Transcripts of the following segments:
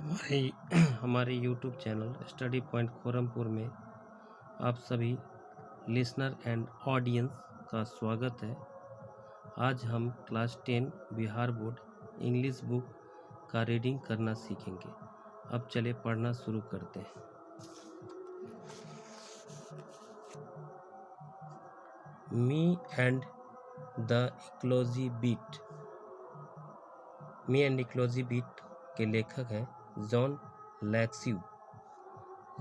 हमारे हमारे YouTube channel study point Khorampur में आप सभी लिसनर एंड ऑडियंस का स्वागत है। आज हम class 10 Bihar board English book का रीडिंग करना सीखेंगे। अब चले पढ़ना शुरू करते हैं। Me and the ecology beat. Me and ecology beat के लेखक हैं Joan Lexau.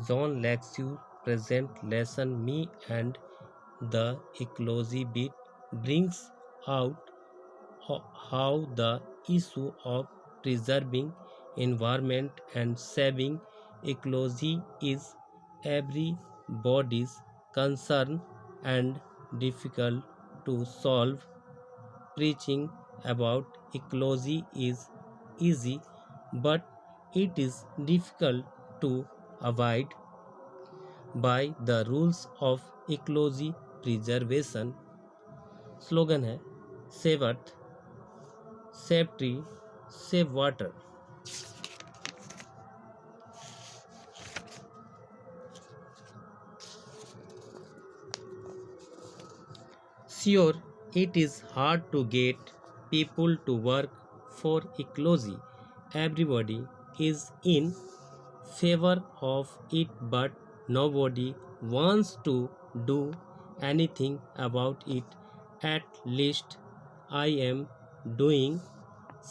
John Laxu present lesson Me and the Ecology Bit brings out how the issue of preserving environment and saving ecology is everybody's concern and difficult to solve. Preaching about ecology is easy, but it is difficult to abide by the rules of ecology preservation। Slogan है save earth, save tree, save water. Sure, it is hard to get people to work for ecology. Everybody is in favor of it, but nobody wants to do anything about it. At least I am doing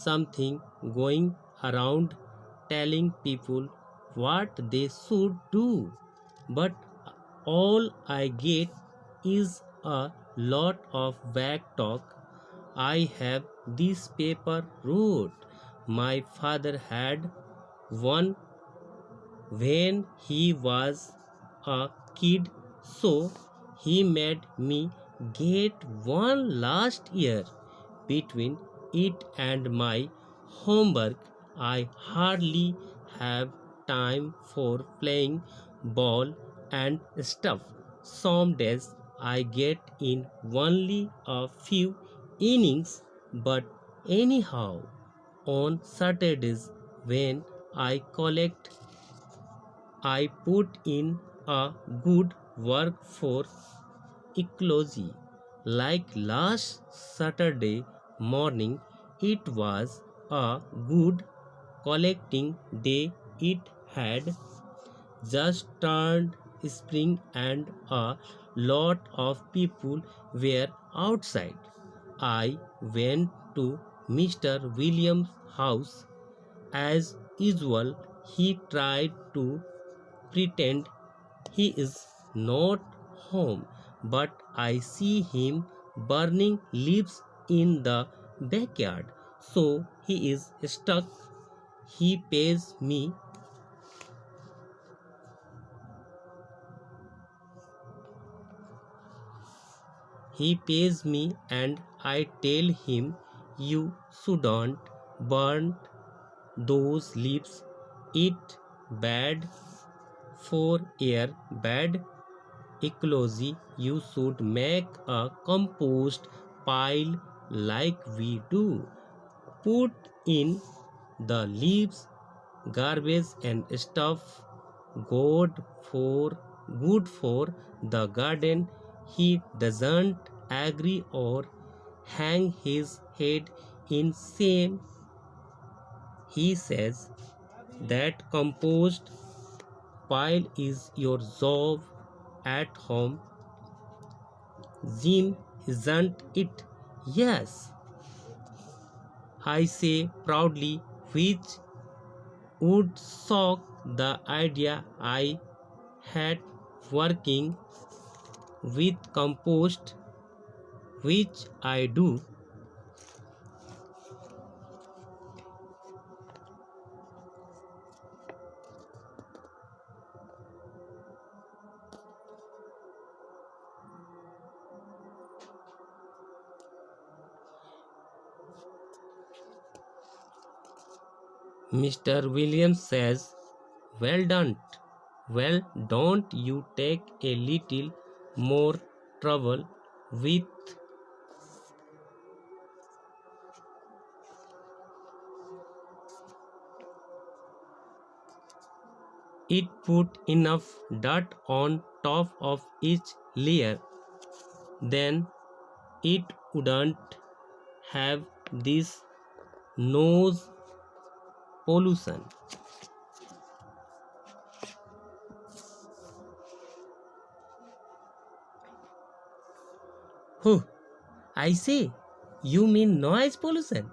something, going around telling people what they should do, but all I get is a lot of vague talk. I have this paper route. My father had one when he was a kid, so he made me get one last year. Between it and my homework, I hardly have time for playing ball and stuff. Some days I get in only a few innings, but anyhow, on Saturdays when I collect, I put in a good work for ecology. Like last Saturday morning, it was a good collecting day. It had just turned spring and a lot of people were outside. I went to Mr. Williams' house. As usual, he tried to pretend he is not home, but I see him burning leaves in the backyard, so he is stuck. He pays me and I tell him, you shouldn't burn those leaves. It bad for air, bad ecology. You should make a compost pile like we do. Put in the leaves, garbage and stuff. Good for the garden. He doesn't agree or hang his head in shame. He says that compost pile is your job at home. Jim, isn't it? Yes, I say proudly, which would shock the idea I had working with compost, which I do. Mr. Williams says, well done. Well, don't you take a little more trouble with it put enough dirt on top of each layer, then it wouldn't have this noise pollution. Huh, I say, you mean noise pollution?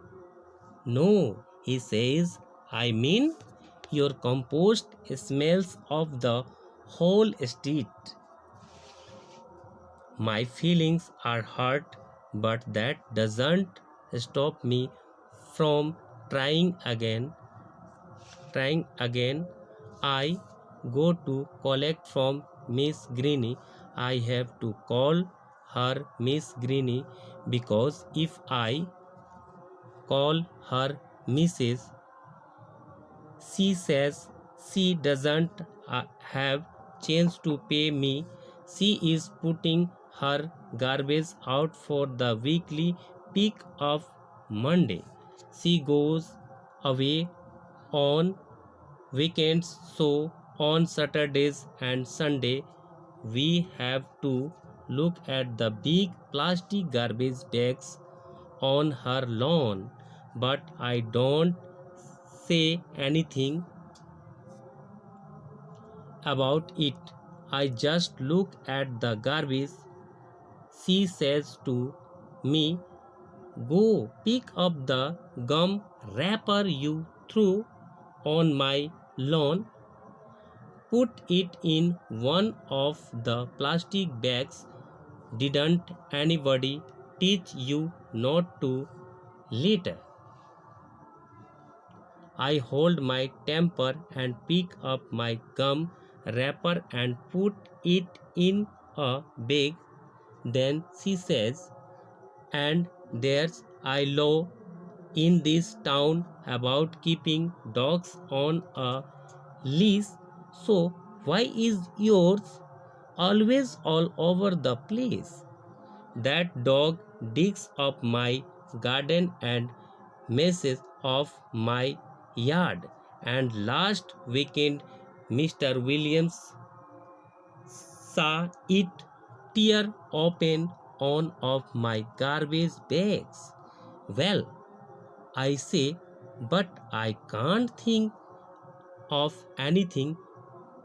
No, he says, I mean your compost smells of the whole street. My feelings are hurt, but that doesn't stop me from trying again. Trying again, I go to collect from Miss Greeny. I have to call her Miss Greeny because if I call her Mrs. She says she doesn't have chance to pay me. She is putting her garbage out for the weekly pick of Monday. She goes away on weekends, so on Saturdays and Sunday we have to look at the big plastic garbage bags on her lawn, but I don't say anything about it. I just look at the garbage. She says to me, go pick up the gum wrapper you threw on my lawn, put it in one of the plastic bags. Didn't anybody teach you not to litter? I hold my temper and pick up my gum wrapper and put it in a bag. Then she says, and there's I law in this town about keeping dogs on a leash. So why is yours always all over the place? That dog digs up my garden and messes of my yard. And last weekend, Mr. Williams saw it tear open one of my garbage bags. Well, I say, but I can't think of anything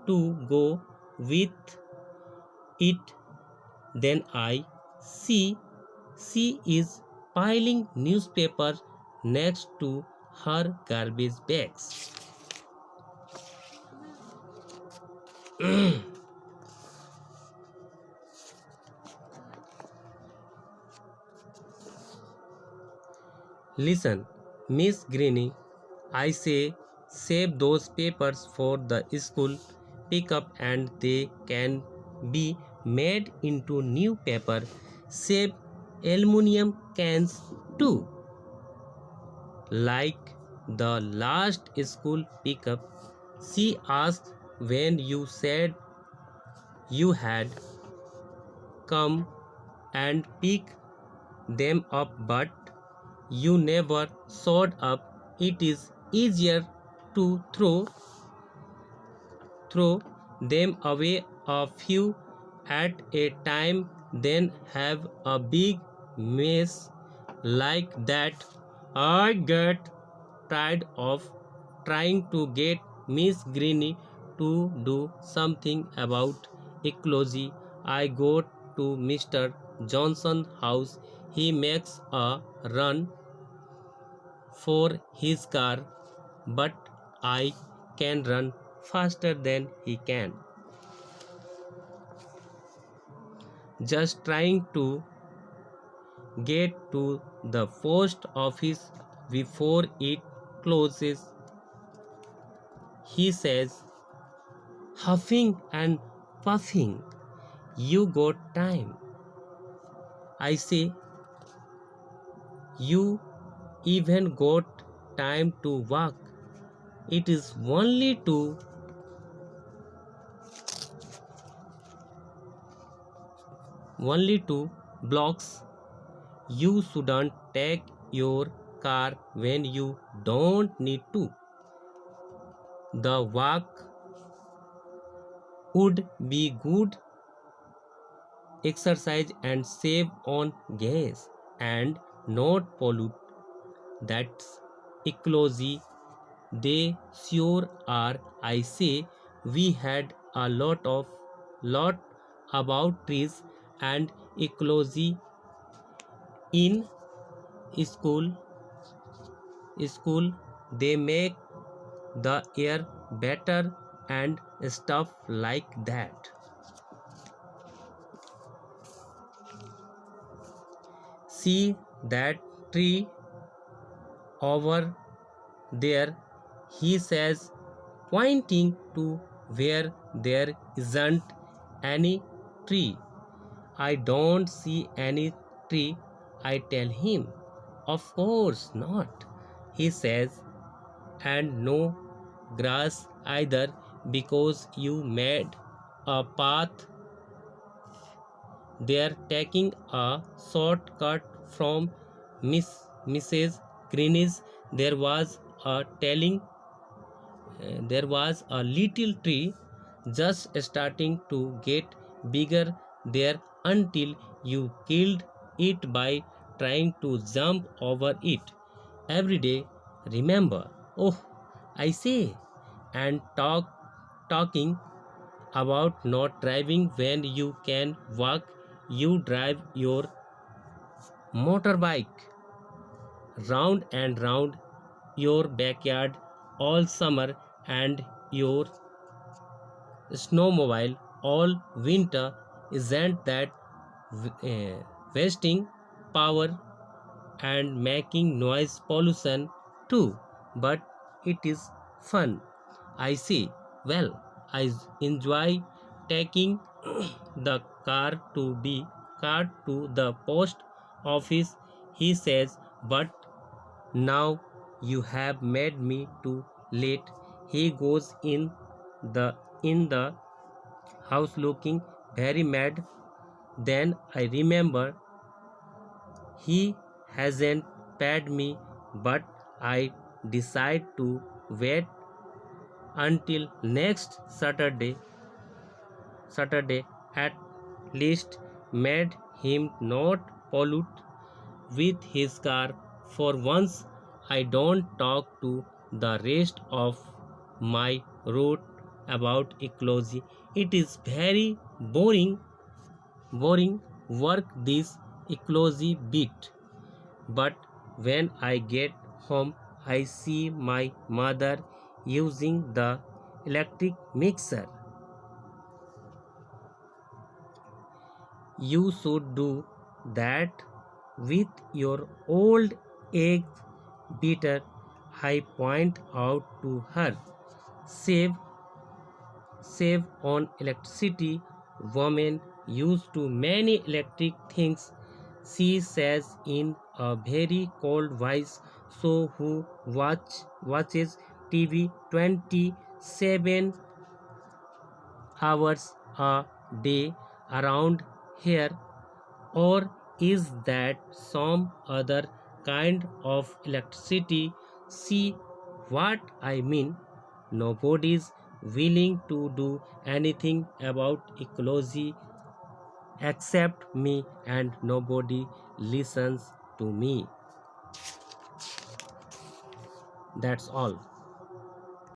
to go with it. Then I see she is piling newspapers next to her garbage bags. Listen, Miss Greeny, I say save those papers for the school pickup and they can be made into new paper. Save aluminum cans too. Like the last school pickup, she asked when you said you had come and pick them up, but you never showed up. It is easier to throw them away a few at a time than have a big mess like that. I get tired of trying to get Miss Greeny to do something about ecology. I go to Mr. Johnson's house. He makes a run for his car, but I can run faster than he can. Just trying to get to the post office before it closes, he says, huffing and puffing. You got time. I say, you even got time to walk. It is only two blocks. You shouldn't take your car when you don't need to. The walk would be good exercise and save on gas and not pollute. That's ecology. They sure are. I say we had a lot about trees and ecology in school. They make the air better and stuff like that. See that tree over there, he says, pointing to where there isn't any tree. I don't see any tree, I tell him. Of course not, he says, and no grass either because you made a path there taking a shortcut from Mrs. Green's. There was a telling there was a little tree just starting to get bigger there until you killed it by trying to jump over it every day. Remember? Oh, I say, and talking about not driving when you can walk, you drive your motorbike round and round your backyard all summer and your snowmobile all winter. Isn't that wasting power and making noise pollution too? But it is fun, I see. Well, I enjoy taking the car to the post office, he says, but now you have made me too late. He goes in the house looking very mad. Then I remember he hasn't paid me, but I decide to wait until next Saturday at least made him not pollute with his car. For once, I don't talk to the rest of my route about ecology. It is very boring work this ecology bit. But when I get home, I see my mother using the electric mixer. You should do that with your old egg beater, I point out to her. Save save on electricity. Women use too many electric things, she says in a very cold voice. So who watches TV 27 hours a day around here? Or is that some other kind of electricity? See what I mean? Nobody's willing to do anything about ecology except me, and nobody listens to me. That's all.